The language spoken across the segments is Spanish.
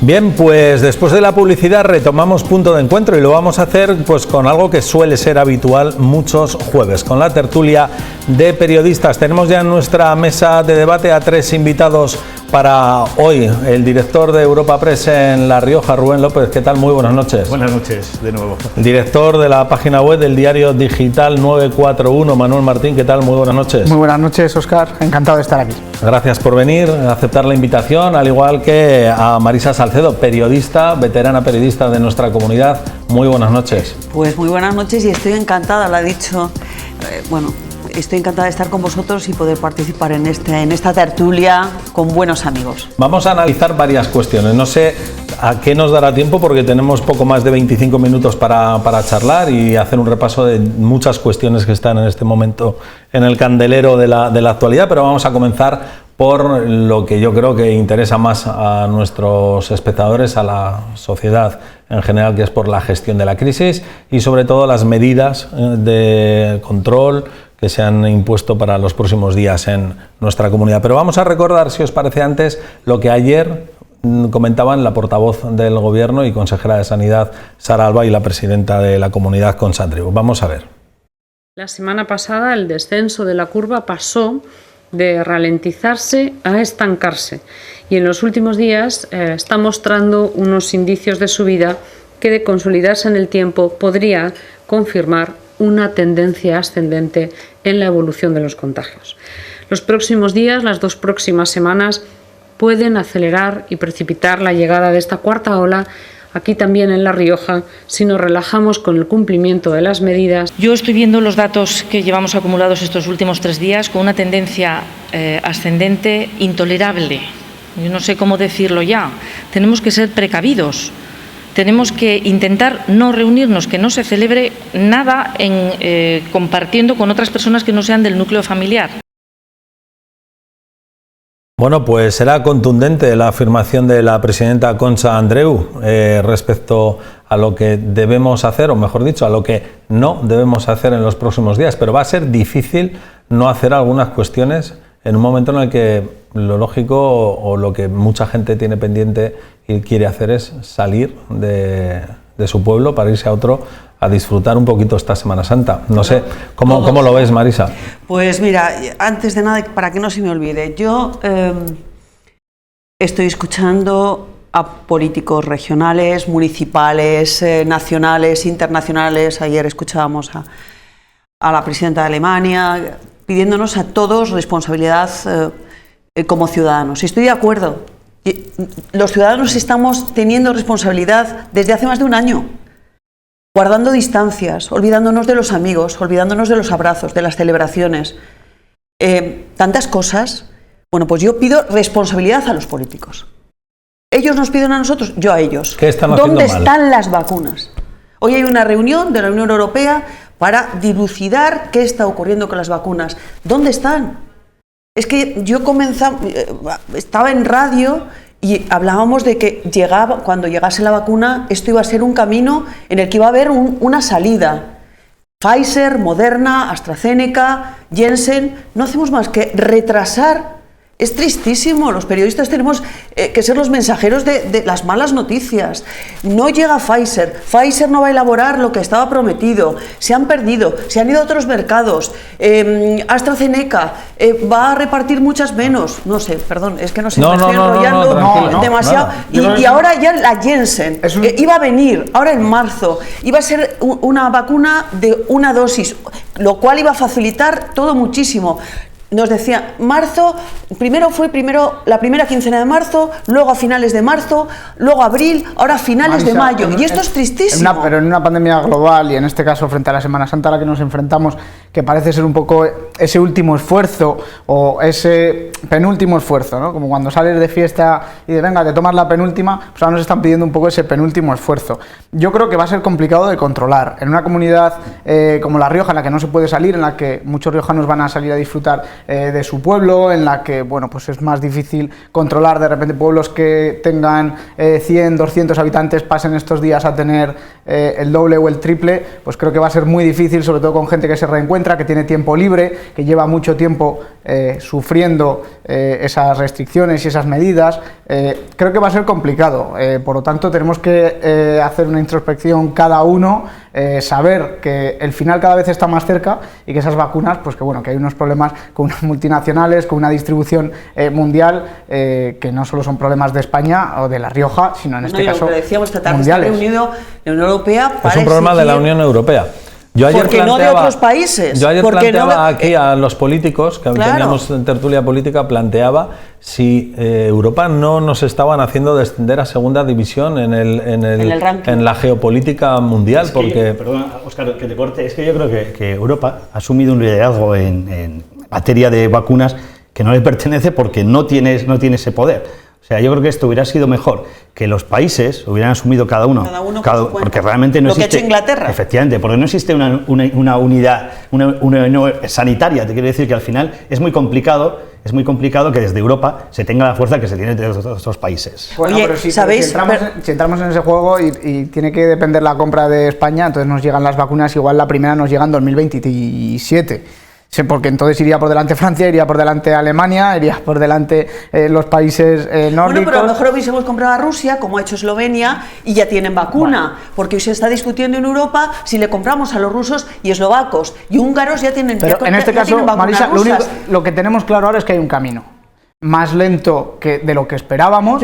Bien, pues después de la publicidad retomamos punto de encuentro y lo vamos a hacer pues con algo que suele ser habitual muchos jueves, con la tertulia de periodistas. Tenemos ya en nuestra mesa de debate a tres invitados para hoy. El director de Europa Press en La Rioja, Rubén López. ¿Qué tal? Muy buenas noches. Buenas noches, de nuevo. El director de la página web del diario digital 941, Manuel Martín. ¿Qué tal? Muy buenas noches. Muy buenas noches, Óscar. Encantado de estar aquí. Gracias por venir, aceptar la invitación, al igual que a Marisa Salcedo, periodista, veterana periodista de nuestra comunidad. Muy buenas noches. Pues muy buenas noches y estoy encantada, lo ha dicho. Estoy encantada de estar con vosotros y poder participar en esta tertulia con buenos amigos. Vamos a analizar varias cuestiones. No sé a qué nos dará tiempo porque tenemos poco más de 25 minutos para charlar y hacer un repaso de muchas cuestiones que están en este momento en el candelero de la actualidad, pero vamos a comenzar por lo que yo creo que interesa más a nuestros espectadores, a la sociedad en general, que es por la gestión de la crisis y sobre todo las medidas de control que se han impuesto para los próximos días en nuestra comunidad. Pero vamos a recordar, si os parece antes, lo que ayer comentaban la portavoz del Gobierno y consejera de Sanidad, Sara Alba, y la presidenta de la comunidad, Concha Andreu. Vamos a ver. La semana pasada el descenso de la curva pasó de ralentizarse a estancarse y en los últimos días está mostrando unos indicios de subida que, de consolidarse en el tiempo, podría confirmar una tendencia ascendente en la evolución de los contagios. Los próximos días, las dos próximas semanas, pueden acelerar y precipitar la llegada de esta cuarta ola aquí también en La Rioja, si nos relajamos con el cumplimiento de las medidas. Yo estoy viendo los datos que llevamos acumulados estos últimos 3 días con una tendencia ascendente intolerable. Yo no sé cómo decirlo ya. Tenemos que ser precavidos. Tenemos que intentar no reunirnos, que no se celebre nada compartiendo con otras personas que no sean del núcleo familiar. Bueno, pues será contundente la afirmación de la presidenta Concha Andreu respecto a lo que debemos hacer, o mejor dicho, a lo que no debemos hacer en los próximos días. Pero va a ser difícil no hacer algunas cuestiones en un momento en el que lo lógico o lo que mucha gente tiene pendiente y quiere hacer es salir de su pueblo para irse a otro a disfrutar un poquito esta Semana Santa. No sé, ¿cómo lo ves, Marisa? Pues mira, antes de nada, para que no se me olvide, yo estoy escuchando a políticos regionales, municipales, nacionales, internacionales. Ayer escuchábamos a la presidenta de Alemania pidiéndonos a todos responsabilidad como ciudadanos. Y estoy de acuerdo. Los ciudadanos estamos teniendo responsabilidad desde hace más de un año, guardando distancias, olvidándonos de los amigos, olvidándonos de los abrazos, de las celebraciones, tantas cosas. Bueno, pues yo pido responsabilidad a los políticos. Ellos nos piden a nosotros, yo a ellos. ¿Qué están haciendo mal? ¿Dónde están las vacunas? Hoy hay una reunión de la Unión Europea para dilucidar qué está ocurriendo con las vacunas. ¿Dónde están? Es que yo estaba en radio y hablábamos de que cuando llegase la vacuna, esto iba a ser un camino en el que iba a haber una salida. Pfizer, Moderna, AstraZeneca, Janssen, no hacemos más que retrasar. Es tristísimo, los periodistas tenemos que ser los mensajeros de las malas noticias. No llega Pfizer no va a elaborar lo que estaba prometido, se han perdido, se han ido a otros mercados. AstraZeneca va a repartir muchas menos, no sé, perdón, es que no sé, me estoy enrollando demasiado. Y ahora ya la Janssen iba a venir, ahora en marzo, iba a ser una vacuna de una dosis, lo cual iba a facilitar todo muchísimo. Nos decía, marzo, primero la primera quincena de marzo, luego a finales de marzo, luego abril, ahora a finales de mayo. Y esto es tristísimo. Pero en una pandemia global y en este caso frente a la Semana Santa a la que nos enfrentamos, que parece ser un poco ese último esfuerzo o ese penúltimo esfuerzo, ¿no? Como cuando sales de fiesta y de venga, te tomas la penúltima, pues ahora nos están pidiendo un poco ese penúltimo esfuerzo. Yo creo que va a ser complicado de controlar. En una comunidad como La Rioja, en la que no se puede salir, en la que muchos riojanos van a salir a disfrutar de su pueblo, en la que, bueno, pues es más difícil controlar de repente pueblos que tengan 100, 200 habitantes, pasen estos días a tener el doble o el triple, pues creo que va a ser muy difícil, sobre todo con gente que se reencuentra, que tiene tiempo libre, que lleva mucho tiempo sufriendo esas restricciones y esas medidas. Creo que va a ser complicado, por lo tanto tenemos que hacer una introspección cada uno, saber que el final cada vez está más cerca y que esas vacunas, pues que bueno, que hay unos problemas con unas multinacionales, con una distribución mundial, que no solo son problemas de España o de La Rioja, sino en este caso decíamos esta tarde, mundiales. Está reunido la Unión Europea para es un problema de la Unión Europea. Yo ayer porque no de otros países. Yo ayer porque planteaba aquí a los políticos, que claro, teníamos en tertulia política, planteaba si Europa no nos estaban haciendo descender a segunda división en la geopolítica mundial. Es que, perdona, Óscar, que te corte, es que yo creo que Europa ha asumido un liderazgo en materia de vacunas que no le pertenece porque no tiene ese poder. O sea, yo creo que esto hubiera sido mejor que los países hubieran asumido cada uno porque realmente no existe. Lo que ha hecho Inglaterra. Efectivamente, porque no existe una unidad, una sanitaria. Te quiero decir que al final es muy complicado que desde Europa se tenga la fuerza que se tiene de otros países. Bueno, oye, pero si entramos en ese juego y tiene que depender la compra de España, entonces nos llegan las vacunas, igual la primera nos llega en 2027. Sí, porque entonces iría por delante Francia, iría por delante Alemania, iría por delante los países nórdicos. Bueno, pero a lo mejor hubiésemos comprado a Rusia, como ha hecho Eslovenia, y ya tienen vacuna, porque hoy se está discutiendo en Europa si le compramos a los rusos y eslovacos, y húngaros ya tienen pero ya, en este caso, Marisa, lo que tenemos claro ahora es que hay un camino. Más lento que de lo que esperábamos,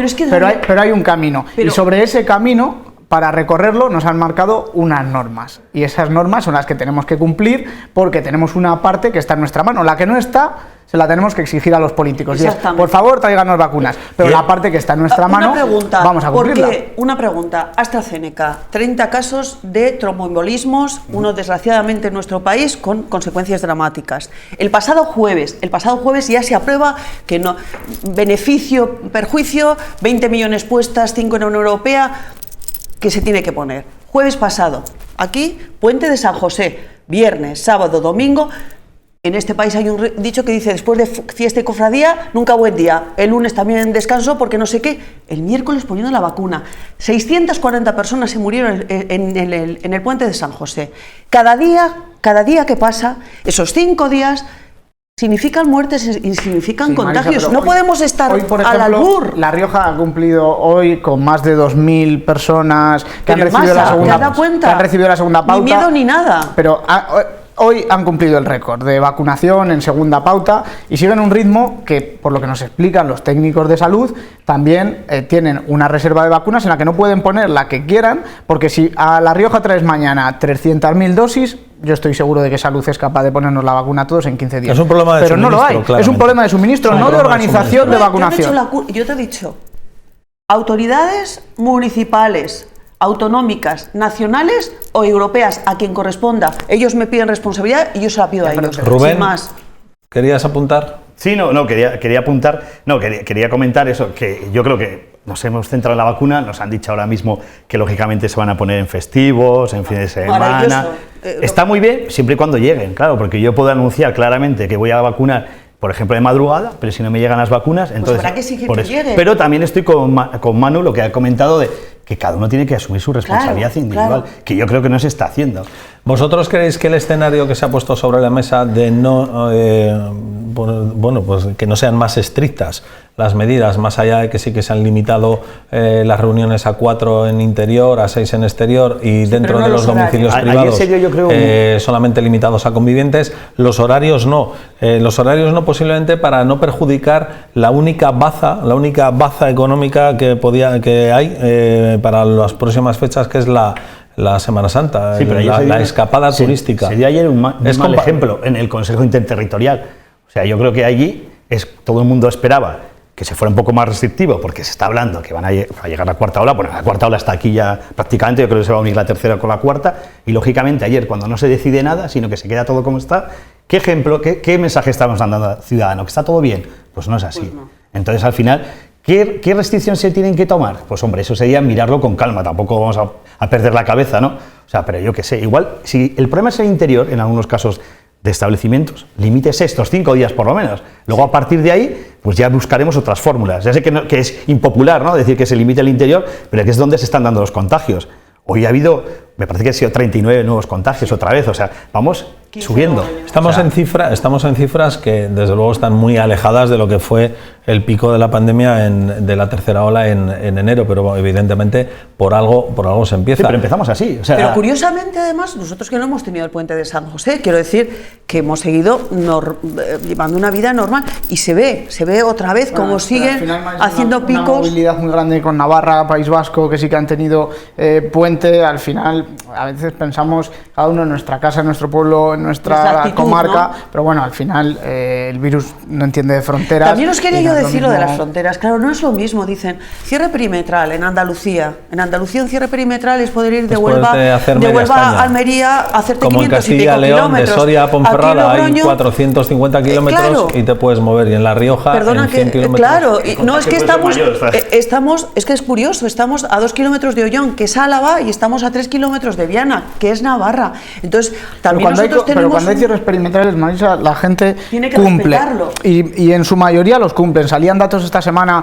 pero hay un camino. Y sobre ese camino, para recorrerlo, nos han marcado unas normas. Y esas normas son las que tenemos que cumplir porque tenemos una parte que está en nuestra mano. La que no está, se la tenemos que exigir a los políticos. Y es, por favor, tráiganos vacunas. Pero la parte que está en nuestra mano, vamos a cumplirla. Una pregunta. AstraZeneca, 30 casos de tromboembolismos, uno desgraciadamente en nuestro país, con consecuencias dramáticas. El pasado jueves ya se aprueba que no, beneficio, perjuicio, 20 millones puestas, 5 en la Unión Europea, que se tiene que poner. Jueves pasado, aquí, Puente de San José, viernes, sábado, domingo. En este país hay un dicho que dice, después de fiesta y cofradía, nunca buen día. El lunes también descanso porque no sé qué. El miércoles poniendo la vacuna. 640 personas se murieron en el Puente de San José. Cada día que pasa, esos 5 días, significan muertes y significan contagios. Marisa, no podemos estar hoy, por ejemplo, al albur. La Rioja ha cumplido hoy con más de 2.000 personas que han recibido la segunda pauta. Ni miedo ni nada. Pero hoy han cumplido el récord de vacunación en segunda pauta y siguen un ritmo que, por lo que nos explican los técnicos de salud, también tienen una reserva de vacunas en la que no pueden poner la que quieran, porque si a La Rioja traes mañana 300.000 dosis, yo estoy seguro de que Salud es capaz de ponernos la vacuna a todos en 15 días. Es un problema de pero suministro, no lo hay. claramente. Es un problema de suministro, no de organización de vacunación. Yo te he dicho, autoridades municipales, autonómicas, nacionales o europeas, a quien corresponda. Ellos me piden responsabilidad y yo se la pido a ellos. Rubén, sin más. ¿Querías apuntar? Sí, quería apuntar, quería comentar eso, que yo creo que nos hemos centrado en la vacuna, nos han dicho ahora mismo que lógicamente se van a poner en festivos, en fin de semana. Está muy bien siempre y cuando lleguen, claro, porque yo puedo anunciar claramente que voy a vacunar, por ejemplo, de madrugada, pero si no me llegan las vacunas, entonces... Pues habrá que exigir que lleguen. Pero también estoy con Manu, lo que ha comentado de que cada uno tiene que asumir su responsabilidad individual, que yo creo que no se está haciendo. ¿Vosotros creéis que el escenario que se ha puesto sobre la mesa de no, pues que no sean más estrictas las medidas, más allá de que sí que se han limitado las reuniones a 4 en interior, a 6 en exterior y dentro de los domicilios privados yo creo... solamente limitados a convivientes, los horarios no posiblemente para no perjudicar la única baza económica que hay para las próximas fechas, que es la Semana Santa, sí, la escapada turística. Sería ayer un mal ejemplo en el Consejo Interterritorial. O sea, yo creo que allí todo el mundo esperaba que se fuera un poco más restrictivo, porque se está hablando que van a llegar la cuarta ola. Bueno, la cuarta ola está aquí ya prácticamente, yo creo que se va a unir la tercera con la cuarta, y lógicamente ayer, cuando no se decide nada, sino que se queda todo como está, ¿qué ejemplo, qué mensaje estamos dando al ciudadano? ¿Que está todo bien? Pues no es así. Pues no. Entonces, al final, ¿qué restricciones se tienen que tomar? Pues hombre, eso sería mirarlo con calma, tampoco vamos a perder la cabeza, ¿no? O sea, pero yo qué sé, igual, si el problema es el interior, en algunos casos de establecimientos, limítese estos 5 días por lo menos. Luego a partir de ahí, pues ya buscaremos otras fórmulas. Ya sé que es impopular, ¿no?, decir que se limite el interior, pero que es donde se están dando los contagios. Hoy ha habido, me parece que han sido 39 nuevos contagios otra vez, o sea, vamos subiendo. Estamos en cifras que desde luego están muy alejadas de lo que fue el pico de la pandemia de la tercera ola en enero, pero evidentemente por algo se empieza. Sí, pero empezamos así. O sea, pero curiosamente, además, nosotros que no hemos tenido el puente de San José, quiero decir que hemos seguido llevando una vida normal y se ve otra vez cómo siguen haciendo picos. Una movilidad muy grande con Navarra, País Vasco, que sí que han tenido puente. Al final, a veces pensamos cada uno en nuestra casa, en nuestro pueblo, en nuestra actitud, comarca, ¿no? Pero bueno, al final el virus no entiende de fronteras. También os quería yo decir lo de las fronteras. Claro, no es lo mismo, dicen, cierre perimetral en Andalucía. En Andalucía un cierre perimetral es poder ir de Huelva a Almería, hacerte como 500 en Castilla y León, de Soria a Ponferrada hay 450 kilómetros, claro, y te puedes mover. Y en La Rioja, en 100 kilómetros. Claro, no, es que es que es curioso, estamos a 2 kilómetros de Ollón, que es Álava, y estamos a 3 kilómetros de Viana, que es Navarra. Entonces, también pero cuando hay cierres perimetrales, Marisa, la gente tiene que cumple. Respetarlo. Y en su mayoría los cumplen. Salían datos esta semana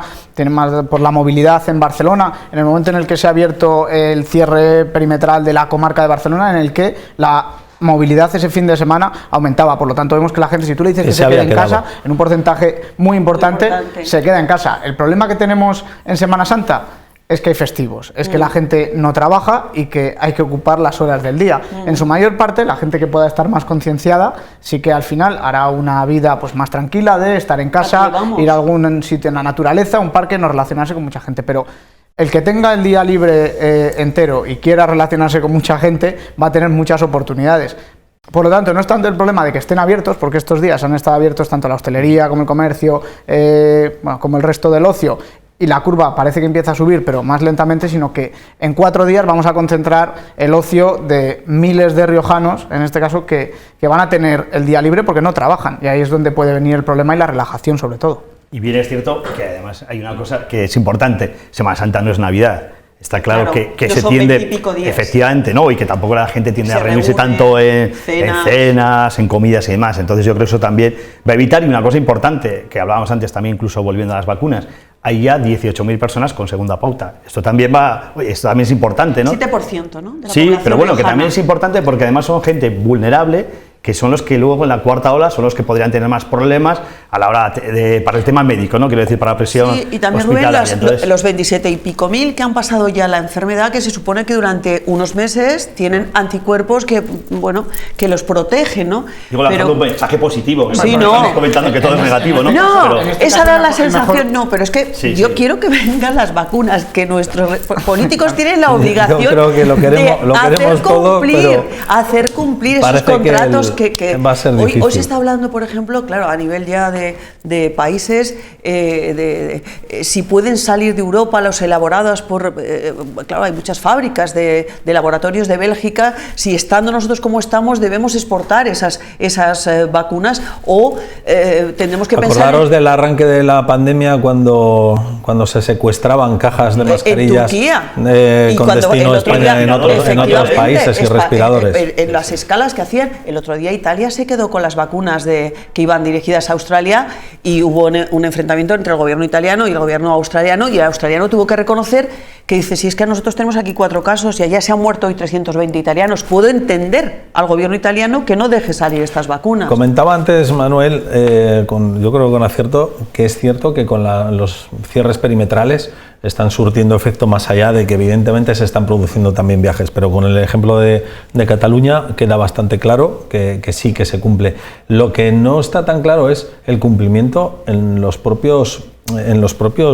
por la movilidad en Barcelona, en el momento en el que se ha abierto el cierre perimetral de la comarca de Barcelona, en el que la movilidad ese fin de semana aumentaba. Por lo tanto, vemos que la gente, si tú le dices que se quede en casa, en un porcentaje muy importante, se queda en casa. El problema que tenemos en Semana Santa es que hay festivos, es que la gente no trabaja y que hay que ocupar las horas del día. En su mayor parte, la gente que pueda estar más concienciada sí que al final hará una vida pues más tranquila de estar en casa, ir a algún sitio en la naturaleza, un parque, no relacionarse con mucha gente. Pero el que tenga el día libre entero y quiera relacionarse con mucha gente va a tener muchas oportunidades. Por lo tanto, no es tanto el problema de que estén abiertos, porque estos días han estado abiertos tanto la hostelería como el comercio, como el resto del ocio, y la curva parece que empieza a subir, pero más lentamente, sino que en 4 días vamos a concentrar el ocio de miles de riojanos, en este caso, que van a tener el día libre porque no trabajan, y ahí es donde puede venir el problema y la relajación sobre todo. Y bien es cierto que además hay una cosa que es importante: Semana Santa no es Navidad. Está claro que se tiende, efectivamente, ¿no? Y que tampoco la gente tiende a reunirse tanto en cenas, en comidas y demás. Entonces yo creo que eso también va a evitar. Y una cosa importante, que hablábamos antes también, incluso volviendo a las vacunas, hay ya 18.000 personas con segunda pauta. Esto también es importante, ¿no? 7%, ¿no? De la sí, pero bueno, riojana. Que también es importante porque además son gente vulnerable, que son los que luego en la cuarta ola son los que podrían tener más problemas a la hora para el tema médico, ¿no? Quiero decir, para la presión. Sí, y también Rubén, los 27 y pico mil que han pasado ya la enfermedad, que se supone que durante unos meses tienen anticuerpos que, bueno, que los protegen, ¿no? Digo, un mensaje positivo, que sí, estamos comentando que todo es negativo, ¿no? No, pero esa era la sensación, no, pero es que yo quiero que vengan las vacunas, que nuestros políticos tienen la obligación yo creo que lo queremos todo, pero hacer cumplir esos contratos que va a ser difícil. Hoy se está hablando, por ejemplo, claro, a nivel ya de países, si pueden salir de Europa los elaborados claro, hay muchas fábricas de laboratorios de Bélgica, si estando nosotros como estamos debemos exportar esas vacunas o tendremos que pensar... Acordaros del arranque de la pandemia cuando se secuestraban cajas de mascarillas con destino a España en otros países y respiradores. En las escalas que hacían, el otro día Italia se quedó con las vacunas que iban dirigidas a Australia y hubo un enfrentamiento entre el gobierno italiano y el gobierno australiano, y el australiano tuvo que reconocer que dice, si es que nosotros tenemos aquí 4 casos y allá se han muerto hoy 320 italianos, puedo entender al gobierno italiano que no deje salir estas vacunas. Comentaba antes Manuel, yo creo que con acierto, que es cierto que con los cierres perimetrales están surtiendo efecto, más allá de que evidentemente se están produciendo también viajes, pero con el ejemplo de Cataluña queda bastante claro que sí que se cumple. Lo que no está tan claro es el cumplimiento en los propios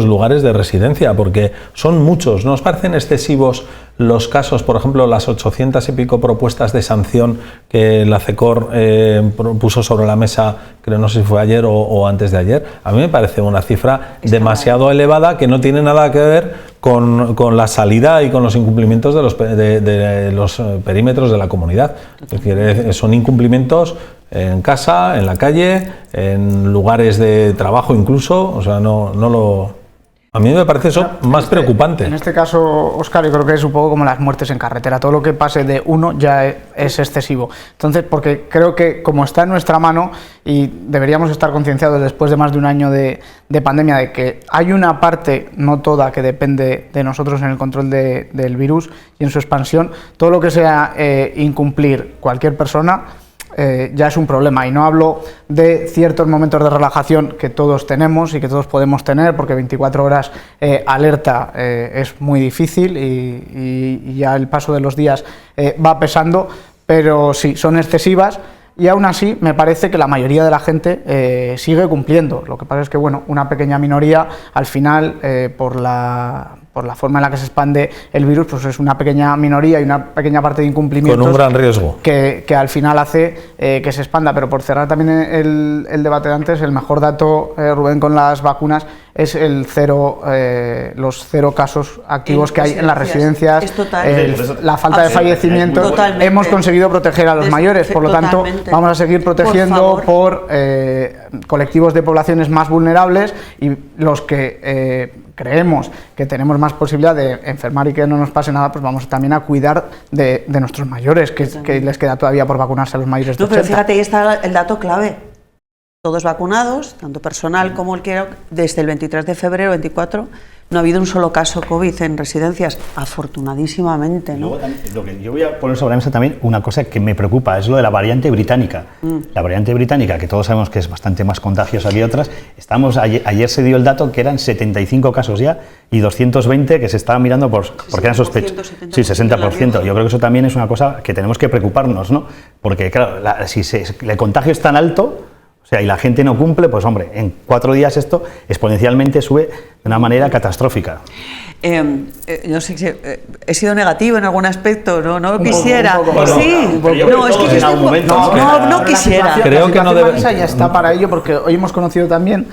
lugares de residencia, porque son muchos. ¿No os parecen excesivos los casos, por ejemplo, las 800 y pico propuestas de sanción que la CECOR puso sobre la mesa, creo, no sé si fue ayer o antes de ayer? A mí me parece una cifra demasiado elevada, que no tiene nada que ver con la salida y con los incumplimientos de los perímetros de la comunidad. Es decir, son incumplimientos en casa, en la calle, en lugares de trabajo incluso, o sea, no lo... A mí me parece eso más preocupante. En este caso, Óscar, yo creo que es un poco como las muertes en carretera. Todo lo que pase de uno ya es excesivo. Entonces, porque creo que como está en nuestra mano y deberíamos estar concienciados después de más de un año de pandemia de que hay una parte, no toda, que depende de nosotros en el control del virus y en su expansión, todo lo que sea incumplir cualquier persona, ya es un problema, y no hablo de ciertos momentos de relajación que todos tenemos y que todos podemos tener, porque 24 horas alerta es muy difícil y ya el paso de los días va pesando, pero sí, son excesivas. Y aún así me parece que la mayoría de la gente sigue cumpliendo. Lo que pasa es que, bueno, una pequeña minoría al final, por la forma en la que se expande el virus, pues es una pequeña minoría y una pequeña parte de incumplimientos. Con un gran riesgo. Que al final hace que se expanda. Pero por cerrar también el debate de antes, el mejor dato, Rubén, con las vacunas es los cero casos activos que hay en las residencias. Es total. La falta de fallecimientos. Totalmente. Hemos conseguido proteger a los mayores, por lo tanto vamos a seguir protegiendo por colectivos de poblaciones más vulnerables, y los que creemos que tenemos más posibilidad de enfermar y que no nos pase nada, pues vamos también a cuidar de nuestros mayores, que les queda todavía por vacunarse a los mayores de 80. Pero fíjate, ahí está el dato clave. Todos vacunados, tanto personal como el que desde el 23 de febrero, 24, no ha habido un solo caso COVID en residencias, afortunadísimamente, ¿no? Lo que yo voy a poner sobre la mesa también, una cosa que me preocupa, es lo de la variante británica. La variante británica, que todos sabemos que es bastante más contagiosa que otras, ayer se dio el dato que eran 75 casos ya y 220 que se estaban mirando porque eran sospechosos. Sí, 60%. Yo creo que eso también es una cosa que tenemos que preocuparnos, ¿no? Porque, claro, si el contagio es tan alto, o sea, y la gente no cumple, pues hombre, en 4 días esto exponencialmente sube de una manera catastrófica. No sé si he sido negativo en algún aspecto, no quisiera. Un poco, sí, no, es que no quisiera. Creo que no debe. Ya está para ello, porque hoy hemos conocido también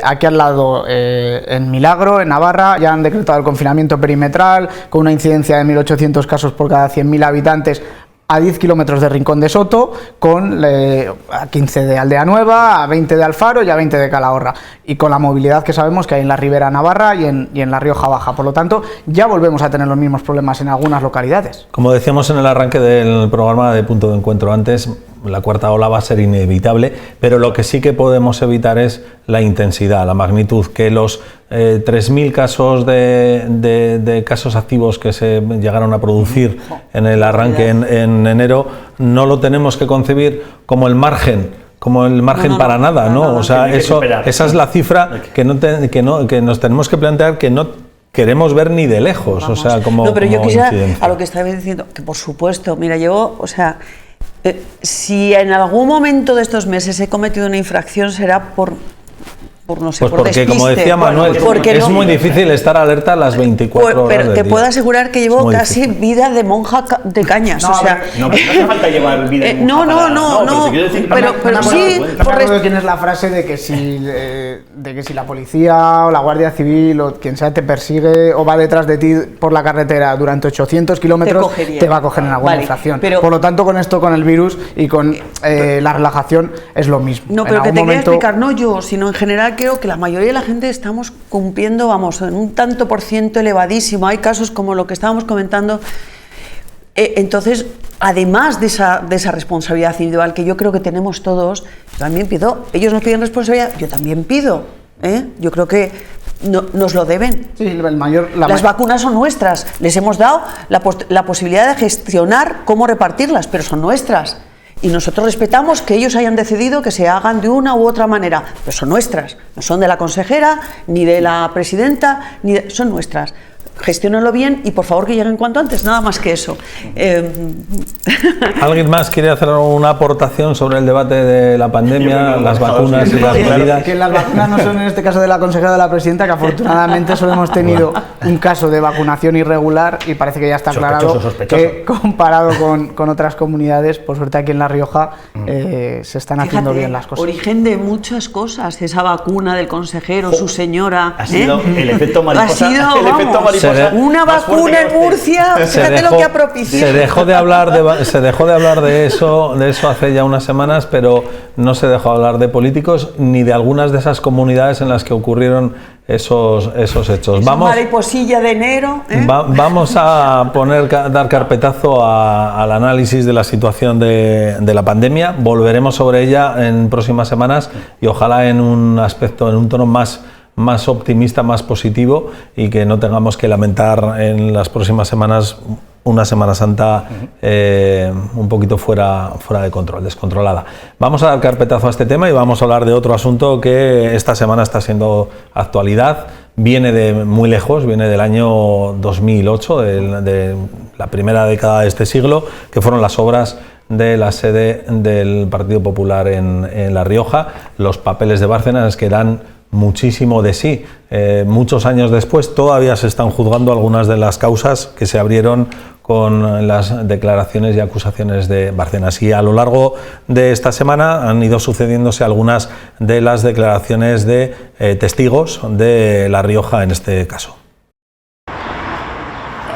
aquí al lado, en Milagro, en Navarra, ya han decretado el confinamiento perimetral con una incidencia de 1.800 casos por cada 100.000 habitantes. A 10 kilómetros de Rincón de Soto, con a 15 de Aldea Nueva, a 20 de Alfaro y a 20 de Calahorra, y con la movilidad que sabemos que hay en la Ribera Navarra y en la Rioja Baja. Por lo tanto, ya volvemos a tener los mismos problemas en algunas localidades. Como decíamos en el arranque del programa de Punto de Encuentro antes, la cuarta ola va a ser inevitable, pero lo que sí que podemos evitar es la intensidad, la magnitud, que los 3.000 casos de casos activos que se llegaron a producir en el arranque en enero, no lo tenemos que concebir como el margen para nada, ¿no? O sea, esa es la cifra que nos tenemos que plantear, que no queremos ver ni de lejos. Vamos. O sea, como pero yo quisiera, incidencia. A lo que estabais diciendo, que por supuesto, mira, si en algún momento de estos meses he cometido una infracción, será por no sé, pues por porque, despiste. como decía Manuel, es muy difícil estar alerta a las 24 horas pero del te día. puedo asegurar que llevo casi vida de monja de cañas. No, o sea, no hace falta llevar vida de monja. No. Pero sí. Tienes la frase de que si la policía o la Guardia Civil o quien sea te persigue o va detrás de ti por la carretera durante 800 kilómetros, te va a coger en alguna infracción. Por lo tanto, con esto, con el virus y con la relajación, es lo mismo. No, pero que te quería explicar, no yo, sino en general creo que la mayoría de la gente estamos cumpliendo, en un tanto por ciento elevadísimo. Hay casos como lo que estábamos comentando. Entonces, además de esa responsabilidad individual que yo creo que tenemos todos, yo también pido, ellos nos piden responsabilidad, yo también pido. Yo creo que nos lo deben. Sí, las vacunas son nuestras, les hemos dado la posibilidad de gestionar cómo repartirlas, pero son nuestras. Y nosotros respetamos que ellos hayan decidido que se hagan de una u otra manera, pero son nuestras, no son de la consejera, ni de la presidenta, son nuestras. Gestiónenlo bien y por favor que lleguen cuanto antes, nada más que eso. ¿Alguien más quiere hacer una aportación sobre el debate de la pandemia, las vacunas y las medidas? Que las vacunas no son en este caso de la consejera de la presidenta, que afortunadamente solo hemos tenido un caso de vacunación irregular y parece que ya está aclarado que comparado con otras comunidades, por suerte aquí en La Rioja, se están haciendo bien las cosas. Origen de muchas cosas, esa vacuna del consejero, su señora. Ha sido el efecto mariposa. mariposa. Una más fuerte vacuna que en usted. Murcia, fíjate lo que ha propiciado. Se dejó de hablar de eso hace ya unas semanas, pero no se dejó hablar de políticos ni de algunas de esas comunidades en las que ocurrieron esos hechos. Vamos, mariposilla de enero. vamos a dar carpetazo al análisis de la situación de la pandemia. Volveremos sobre ella en próximas semanas y ojalá en un tono más optimista, más positivo, y que no tengamos que lamentar en las próximas semanas una Semana Santa un poquito fuera de control, descontrolada. Vamos a dar carpetazo a este tema y vamos a hablar de otro asunto que esta semana está siendo actualidad. Viene de muy lejos, viene del año 2008, de la primera década de este siglo, que fueron las obras de la sede del Partido Popular en La Rioja, los papeles de Bárcenas, que dan muchísimo de sí. Muchos años después todavía se están juzgando algunas de las causas que se abrieron con las declaraciones y acusaciones de Bárcenas, y a lo largo de esta semana han ido sucediéndose algunas de las declaraciones de testigos de La Rioja en este caso.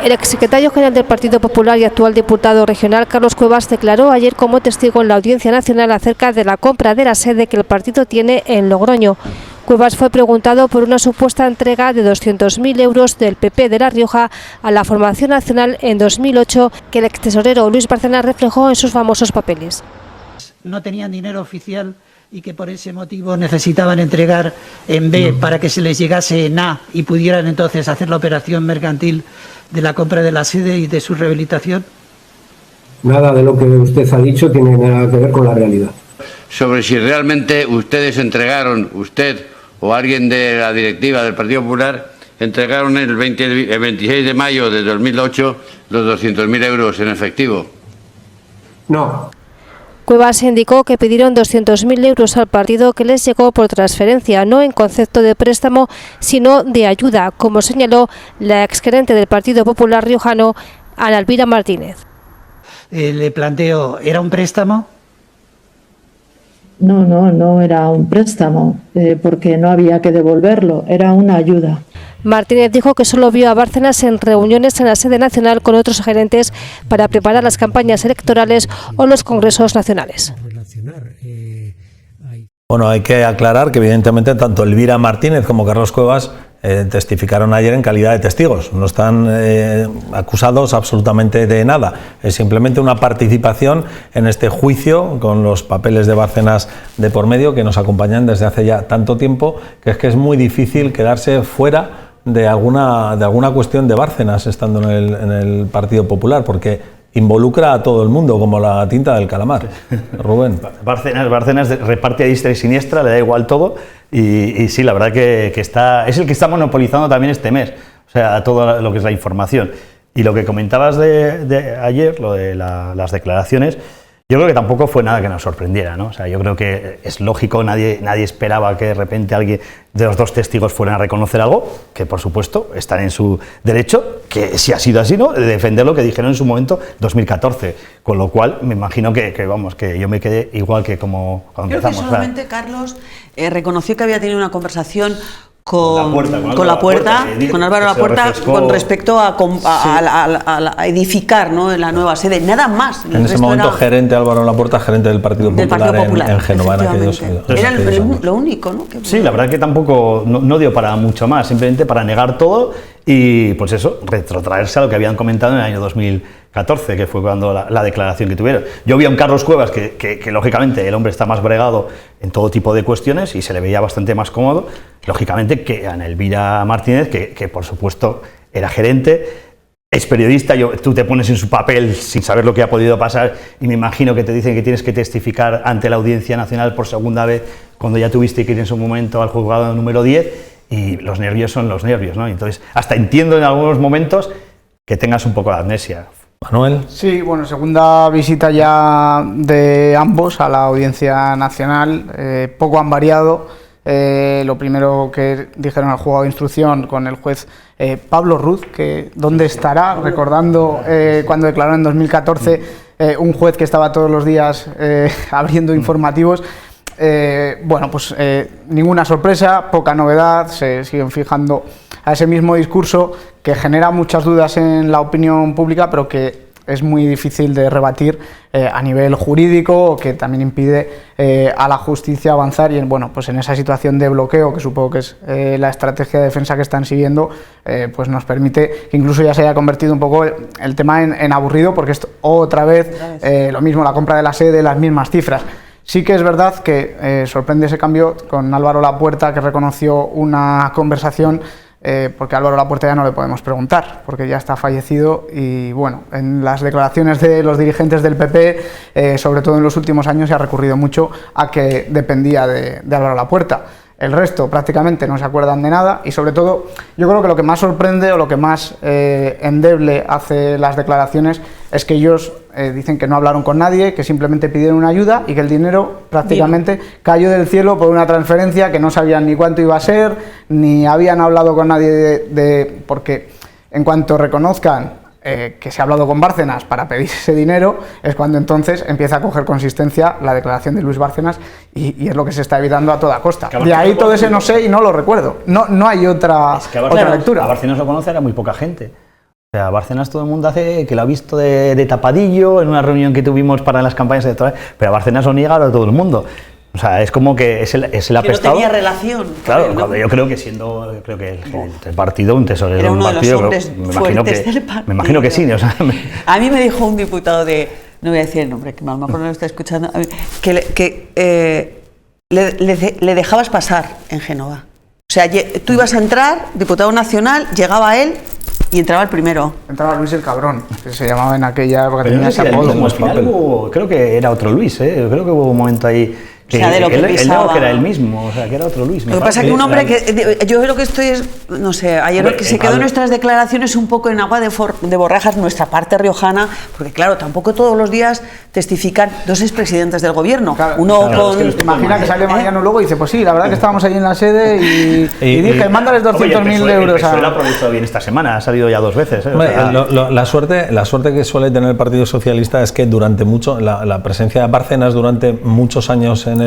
El exsecretario general del Partido Popular y actual diputado regional, Carlos Cuevas, declaró ayer como testigo en la Audiencia Nacional acerca de la compra de la sede que el partido tiene en Logroño. Cuevas fue preguntado por una supuesta entrega de 200.000 euros del PP de La Rioja a la Formación Nacional en 2008, que el extesorero Luis Bárcenas reflejó en sus famosos papeles. No tenían dinero oficial y que por ese motivo necesitaban entregar en B para que se les llegase en A y pudieran entonces hacer la operación mercantil de la compra de la sede y de su rehabilitación. Nada de lo que usted ha dicho tiene nada que ver con la realidad. Sobre si realmente ustedes entregaron, usted o alguien de la directiva del Partido Popular, entregaron el 26 de mayo de 2008 los 200.000 euros en efectivo. No. Cuevas indicó que pidieron 200.000 euros al partido, que les llegó por transferencia, no en concepto de préstamo, sino de ayuda, como señaló la exgerente del Partido Popular riojano, Ana Elvira Martínez. Le planteo, ¿era un préstamo? No era un préstamo, porque no había que devolverlo, era una ayuda. Martínez dijo que solo vio a Bárcenas en reuniones en la sede nacional con otros gerentes para preparar las campañas electorales o los congresos nacionales. Bueno, hay que aclarar que evidentemente tanto Elvira Martínez como Carlos Cuevas testificaron ayer en calidad de testigos. No están acusados absolutamente de nada. Es simplemente una participación en este juicio con los papeles de Bárcenas de por medio, que nos acompañan desde hace ya tanto tiempo, que es muy difícil quedarse fuera de alguna cuestión de Bárcenas estando en el Partido Popular, porque involucra a todo el mundo, como la tinta del calamar. Rubén. Bárcenas reparte a diestra y siniestra, le da igual todo, y sí, la verdad que es el que está monopolizando también este mes, o sea, todo lo que es la información. Y lo que comentabas de ayer, lo de las declaraciones, yo creo que tampoco fue nada que nos sorprendiera, ¿no? O sea, yo creo que es lógico, nadie esperaba que de repente alguien de los dos testigos fueran a reconocer algo, que por supuesto están en su derecho, que si ha sido así, ¿no?, de defender lo que dijeron en su momento 2014, con lo cual me imagino que yo me quedé igual que como cuando empezamos. Creo que solamente Carlos reconoció que había tenido una conversación con Álvaro Lapuerta con respecto a edificar, ¿no?, la nueva sede, nada más. En ese momento gerente Álvaro Lapuerta, gerente del Partido Popular, en Génova. Era lo único, ¿no? Sí, la verdad que tampoco no dio para mucho más, simplemente para negar todo y pues eso, retrotraerse a lo que habían comentado en el año 2014, que fue cuando la declaración que tuvieron. Yo vi a un Carlos Cuevas que lógicamente el hombre está más bregado en todo tipo de cuestiones y se le veía bastante más cómodo, lógicamente, que a Ana Elvira Martínez, que por supuesto era gerente, es periodista. Tú te pones en su papel sin saber lo que ha podido pasar y me imagino que te dicen que tienes que testificar ante la Audiencia Nacional por segunda vez, cuando ya tuviste que ir en su momento al juzgado número 10, y los nervios son los nervios, ¿no? Entonces, hasta entiendo en algunos momentos que tengas un poco de amnesia. Manuel. Sí, bueno, segunda visita ya de ambos a la Audiencia Nacional. Poco han variado. Lo primero que dijeron al juzgado de instrucción con el juez Pablo Ruz, que dónde estará, recordando cuando declaró en 2014 un juez que estaba todos los días abriendo informativos. bueno, pues ninguna sorpresa, poca novedad, se siguen fijando a ese mismo discurso que genera muchas dudas en la opinión pública, pero que es muy difícil de rebatir a nivel jurídico, que también impide a la justicia avanzar, y bueno, pues en esa situación de bloqueo, que supongo que es la estrategia de defensa que están siguiendo, pues nos permite que incluso ya se haya convertido un poco el tema en aburrido, porque es otra vez lo mismo, la compra de la sede, las mismas cifras. Sí que es verdad que sorprende ese cambio con Álvaro Lapuerta, que reconoció una conversación, porque a Álvaro Lapuerta ya no le podemos preguntar, porque ya está fallecido, y bueno, en las declaraciones de los dirigentes del PP, sobre todo en los últimos años, se ha recurrido mucho a que dependía de Álvaro Lapuerta. El resto prácticamente no se acuerdan de nada, y sobre todo yo creo que lo que más sorprende o lo que más endeble hace las declaraciones es que ellos dicen que no hablaron con nadie, que simplemente pidieron una ayuda y que el dinero prácticamente cayó del cielo por una transferencia que no sabían ni cuánto iba a ser, ni habían hablado con nadie porque en cuanto reconozcan que se ha hablado con Bárcenas para pedir ese dinero, es cuando entonces empieza a coger consistencia la declaración de Luis Bárcenas, y es lo que se está evitando a toda costa. De ahí todo ese no sé y no lo recuerdo. No hay otra lectura. A Bárcenas lo conoce a muy poca gente. O sea, Bárcenas todo el mundo hace que lo ha visto de tapadillo en una reunión que tuvimos para las campañas electorales, pero a Bárcenas lo niega a todo el mundo. O sea, es como que es el apestado. Que no tenía relación. Claro, él, ¿no? Yo creo que el partido, un tesorero era uno de un partido, de los hombres fuertes del partido. Me imagino que sí. O sea, a mí me dijo un diputado no voy a decir el nombre, que a lo mejor no lo está escuchando, que le dejabas pasar en Génova. O sea, tú ibas a entrar, diputado nacional, llegaba él y entraba el primero. Entraba Luis el Cabrón, que se llamaba en aquella época. Pero tenía ese apodo. Creo que era otro Luis, creo que hubo un momento ahí. O sea, de lo que él dijo que era el mismo, o sea, que era otro Luis. Lo que pasa es que un hombre que yo lo que estoy es, no sé, ayer lo que se quedó en nuestras declaraciones un poco en agua de borrajas nuestra parte riojana, porque claro, tampoco todos los días testifican dos expresidentes del gobierno. Claro, imagina que sale Mariano luego y dice, pues sí, la verdad que estábamos allí en la sede y dije, mándales 200.000 euros a... lo ha producido bien esta semana, ha salido ya 2 veces. La suerte que suele tener el Partido Socialista es que durante mucho, la presencia de Bárcenas durante muchos años en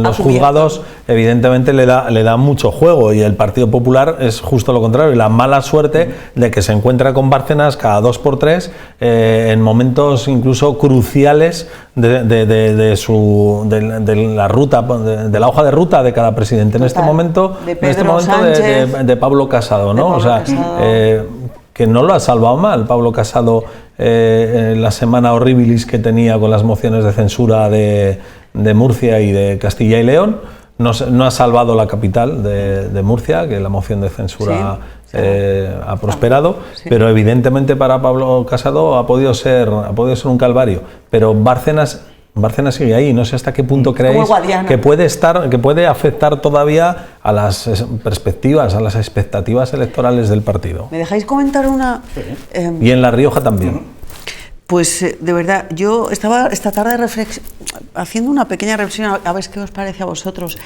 los juzgados, evidentemente le da mucho juego, y el Partido Popular es justo lo contrario, y la mala suerte de que se encuentra con Bárcenas cada 2 por 3 en momentos incluso cruciales de la ruta, de la hoja de ruta de cada presidente. En este momento de Pablo Casado, ¿no? O sea, que no lo ha salvado mal Pablo Casado en la semana horribilis que tenía con las mociones de censura de Murcia y de Castilla y León. No ha salvado la capital de Murcia, que la moción de censura ha prosperado, pero evidentemente para Pablo Casado ha podido ser un calvario. Pero Bárcenas sigue ahí. No sé hasta qué punto creéis que puede afectar todavía a las perspectivas, a las expectativas electorales del partido. ¿Me dejáis comentar una? Y en La Rioja también. Pues de verdad, yo estaba esta tarde haciendo una pequeña reflexión, a ver qué os parece a vosotros,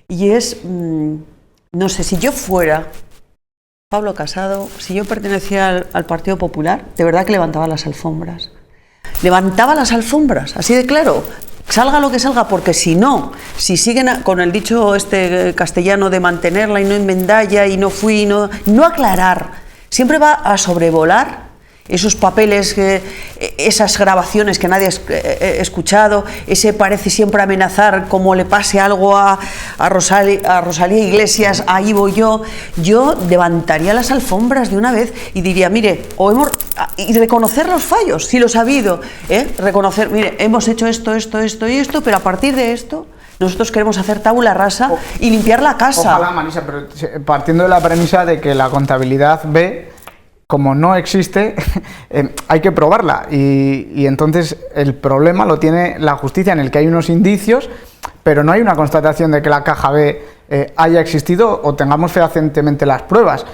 y es, no sé, si yo fuera Pablo Casado, si yo pertenecía al Partido Popular, de verdad que levantaba las alfombras, así de claro, salga lo que salga, porque si siguen con el dicho castellano de mantenerla y no enmendalla y no aclarar, siempre va a sobrevolar esos papeles, esas grabaciones que nadie ha escuchado, ese parece siempre amenazar como le pase algo a Rosalía Iglesias, ahí voy yo levantaría las alfombras de una vez y diría, mire, y reconocer los fallos, si los ha habido, reconocer, mire, hemos hecho esto y esto, pero a partir de esto nosotros queremos hacer tabula rasa y limpiar la casa. Ojalá, Marisa, pero partiendo de la premisa de que la contabilidad B, como no existe, hay que probarla, y entonces el problema lo tiene la justicia, en el que hay unos indicios, pero no hay una constatación de que la caja B haya existido o tengamos fehacientemente las pruebas.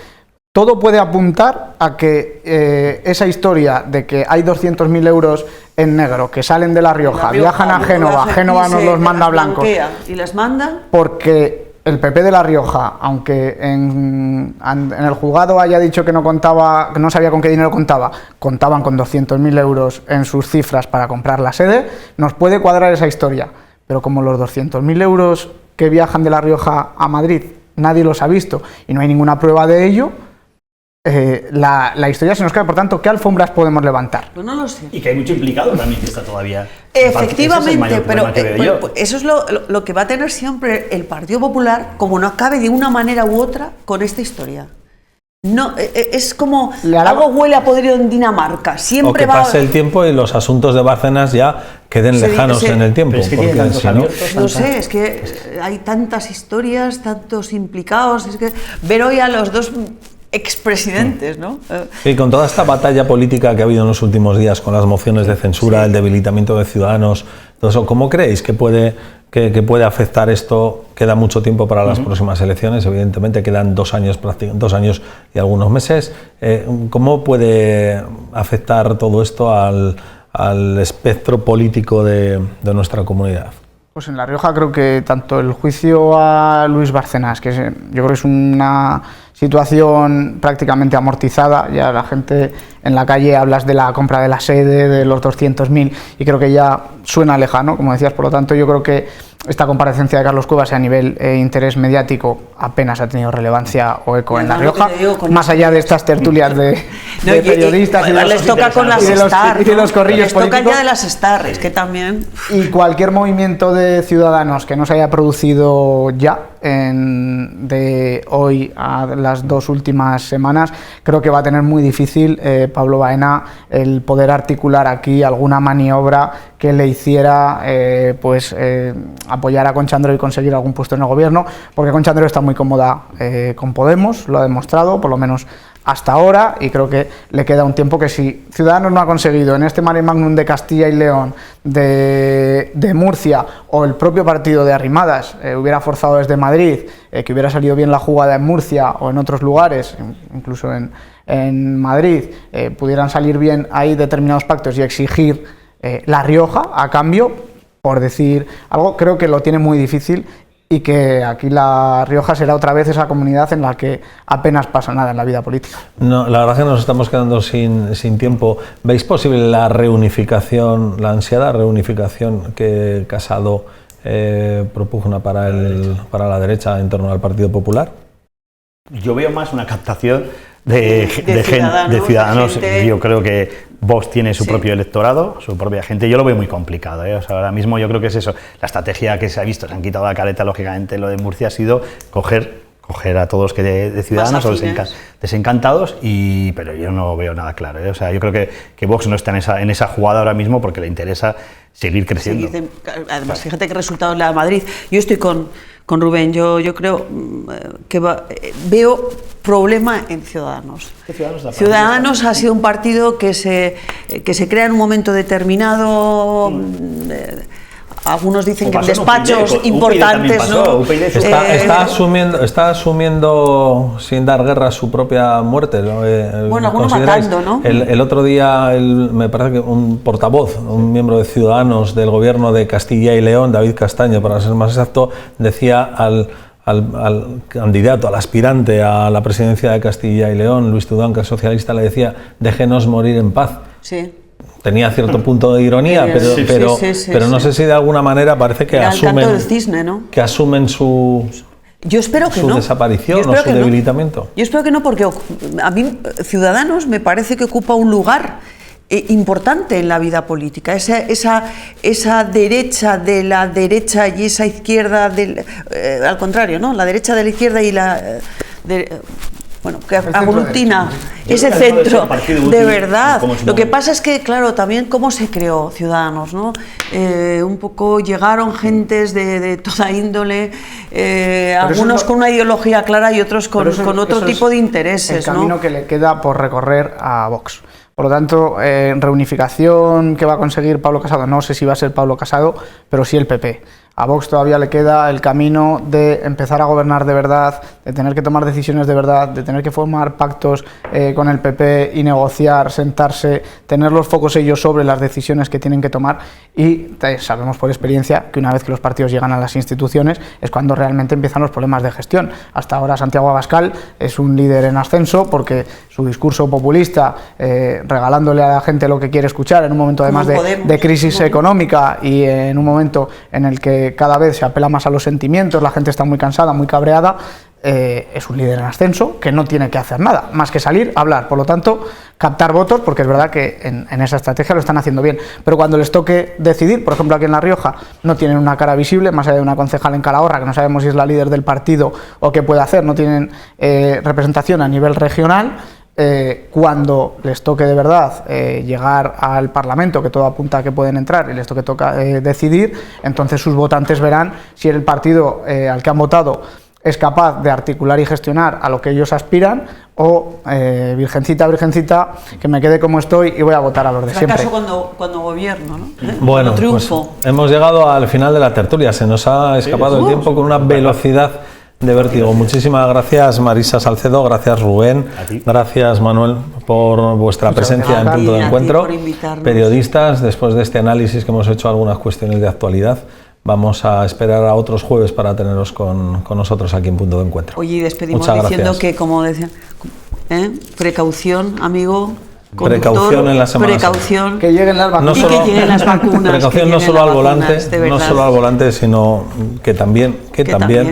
Todo puede apuntar a que esa historia de que hay 200.000 euros en negro que salen de La Rioja, viajan a Génova, Génova nos los manda blancos, y les mandan porque el PP de La Rioja, aunque en el juzgado haya dicho que no sabía con qué dinero contaban con 200.000 euros en sus cifras para comprar la sede, nos puede cuadrar esa historia. pero como los 200.000 euros que viajan de La Rioja a Madrid nadie los ha visto y no hay ninguna prueba de ello, la historia se nos cae. Por tanto, ¿qué alfombras podemos levantar? Pues no lo sé. Y que hay mucho implicado también que está todavía. Efectivamente, pero eso es lo que va a tener siempre el Partido Popular, como no acabe de una manera u otra con esta historia. No, es como algo huele a podrido en Dinamarca. Siempre o que pase el tiempo y los asuntos de Bárcenas ya queden lejanos en el tiempo. Es que porque si no sé, es que hay tantas historias, tantos implicados. Es que ver hoy a los dos expresidentes, ¿no? Sí, con toda esta batalla política que ha habido en los últimos días, con las mociones de censura, el debilitamiento de Ciudadanos, todo eso, ¿cómo creéis que puede afectar esto? Queda mucho tiempo para las próximas elecciones, evidentemente quedan 2 años y algunos meses. ¿Cómo puede afectar todo esto al espectro político de nuestra comunidad? Pues en La Rioja creo que tanto el juicio a Luis Bárcenas, que yo creo que es una situación prácticamente amortizada, ya la gente en la calle hablas de la compra de la sede, de los 200.000, y creo que ya suena lejano, como decías. Por lo tanto, yo creo que esta comparecencia de Carlos Cuevas a nivel interés mediático apenas ha tenido relevancia o eco en La Rioja, más allá de estas tertulias de periodistas y de los corrillos políticos. Les toca ya de las Star, es que también... Y cualquier movimiento de ciudadanos que no se haya producido ya de hoy a las 2 últimas semanas, creo que va a tener muy difícil Pablo Baena el poder articular aquí alguna maniobra que le hiciera apoyar a Concha Andreu y conseguir algún puesto en el gobierno, porque Concha Andreu está muy cómoda con Podemos, lo ha demostrado, por lo menos hasta ahora, y creo que le queda un tiempo que si Ciudadanos no ha conseguido en este mare magnum de Castilla y León, de Murcia, o el propio partido de Arrimadas hubiera forzado desde Madrid, que hubiera salido bien la jugada en Murcia o en otros lugares, incluso en Madrid, pudieran salir bien ahí determinados pactos y exigir La Rioja a cambio, por decir algo, creo que lo tiene muy difícil. Y que aquí La Rioja será otra vez esa comunidad en la que apenas pasa nada en la vida política. No, la verdad es que nos estamos quedando sin tiempo. ¿Veis posible la reunificación, la ansiada reunificación que Casado propugna para la derecha en torno al Partido Popular? Yo veo más una captación de ciudadanos. Yo creo que Vox tiene su propio electorado, su propia gente. Yo lo veo muy complicado, ¿eh? O sea, ahora mismo yo creo que es eso. La estrategia que se ha visto, se han quitado la careta, lógicamente, lo de Murcia ha sido coger a todos los que de Ciudadanos o desencantados, pero yo no veo nada claro, ¿eh? O sea, yo creo que Vox no está en esa jugada ahora mismo porque le interesa seguir creciendo. Sí, además, fíjate qué resultados le da Madrid. Yo estoy con Rubén, yo creo que veo problema en Ciudadanos. Ciudadanos ha sido un partido que se crea en un momento determinado. Algunos dicen que en despachos importantes, ¿no? Está asumiendo sin dar guerra su propia muerte, ¿no? Bueno, algunos matando, ¿no? El otro día, me parece que un portavoz, un miembro de Ciudadanos del gobierno de Castilla y León, David Castaño, para ser más exacto, decía al candidato, al aspirante a la presidencia de Castilla y León, Luis Tudanca, socialista, le decía: déjenos morir en paz. Sí. Tenía cierto punto de ironía, pero no sé si de alguna manera parece que asumen, del cisne, ¿no? Que asumen su desaparición o su debilitamiento. Yo espero que no, porque a mí Ciudadanos me parece que ocupa un lugar importante en la vida política. Esa derecha de la derecha y esa izquierda al contrario, ¿no? La derecha de la izquierda y que aglutina ese centro de verdad. Lo que pasa es que, claro, también cómo se creó Ciudadanos, ¿no? Un poco llegaron gentes de toda índole, algunos con una ideología clara y otros con otro tipo de intereses. El camino que le queda por recorrer a Vox. Por lo tanto, reunificación que va a conseguir Pablo Casado, no sé si va a ser Pablo Casado, pero sí el PP. A Vox todavía le queda el camino de empezar a gobernar de verdad, de tener que tomar decisiones de verdad, de tener que formar pactos con el PP y negociar, sentarse, tener los focos ellos sobre las decisiones que tienen que tomar. Y sabemos por experiencia que una vez que los partidos llegan a las instituciones es cuando realmente empiezan los problemas de gestión. Hasta ahora Santiago Abascal es un líder en ascenso porque su discurso populista, regalándole a la gente lo que quiere escuchar en un momento además de crisis económica y en un momento en el que cada vez se apela más a los sentimientos, la gente está muy cansada, muy cabreada, es un líder en ascenso que no tiene que hacer nada, más que salir a hablar. Por lo tanto, captar votos, porque es verdad que en esa estrategia lo están haciendo bien. Pero cuando les toque decidir, por ejemplo aquí en La Rioja, no tienen una cara visible, más allá de una concejal en Calahorra, que no sabemos si es la líder del partido o qué puede hacer, no tienen representación a nivel regional. Cuando les toque de verdad llegar al Parlamento, que todo apunta a que pueden entrar, y les toca decidir, entonces sus votantes verán si el partido al que han votado es capaz de articular y gestionar a lo que ellos aspiran, o virgencita, virgencita, que me quede como estoy y voy a votar a los de siempre. Fracaso cuando gobierno, ¿no? Bueno, cuando triunfo. Pues hemos llegado al final de la tertulia, se nos ha escapado el tiempo con una velocidad de vértigo. Muchísimas gracias, Marisa Salcedo, gracias, Rubén, gracias, Manuel, por vuestra presencia en Punto de Encuentro. Periodistas, después de este análisis que hemos hecho algunas cuestiones de actualidad, vamos a esperar a otros jueves para teneros con nosotros aquí en Punto de Encuentro. Oye, y despedimos Muchas diciendo gracias. que, como decían, precaución, amigo. Precaución en la Semana Precaución. Que lleguen las vacunas. Y que lleguen las vacunas. Precaución no solo al volante, no solo al volante, sino que también,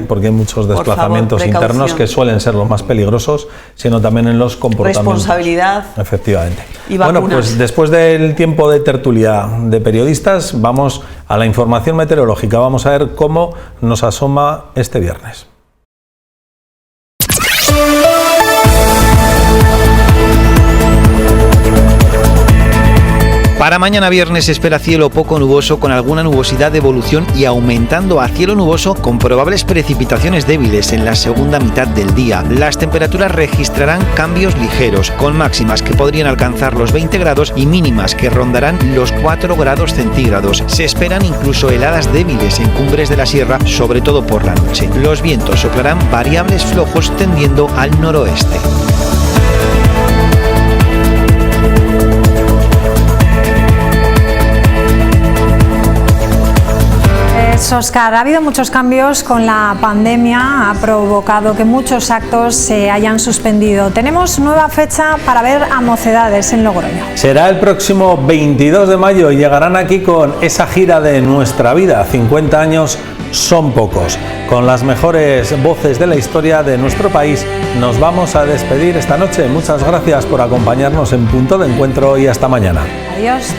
porque hay muchos desplazamientos internos que suelen ser los más peligrosos, sino también en los comportamientos. Responsabilidad. Efectivamente. Y vacunas. Bueno, pues después del tiempo de tertulia de periodistas, vamos a la información meteorológica. Vamos a ver cómo nos asoma este viernes. Para mañana viernes se espera cielo poco nuboso con alguna nubosidad de evolución y aumentando a cielo nuboso con probables precipitaciones débiles en la segunda mitad del día. Las temperaturas registrarán cambios ligeros, con máximas que podrían alcanzar los 20 grados y mínimas que rondarán los 4 grados centígrados. Se esperan incluso heladas débiles en cumbres de la sierra, sobre todo por la noche. Los vientos soplarán variables flojos tendiendo al noroeste. Óscar, ha habido muchos cambios con la pandemia, ha provocado que muchos actos se hayan suspendido. Tenemos nueva fecha para ver a Mocedades en Logroño. Será el próximo 22 de mayo y llegarán aquí con esa gira de Nuestra Vida. 50 años son pocos. Con las mejores voces de la historia de nuestro país nos vamos a despedir esta noche. Muchas gracias por acompañarnos en Punto de Encuentro y hasta mañana. Adiós.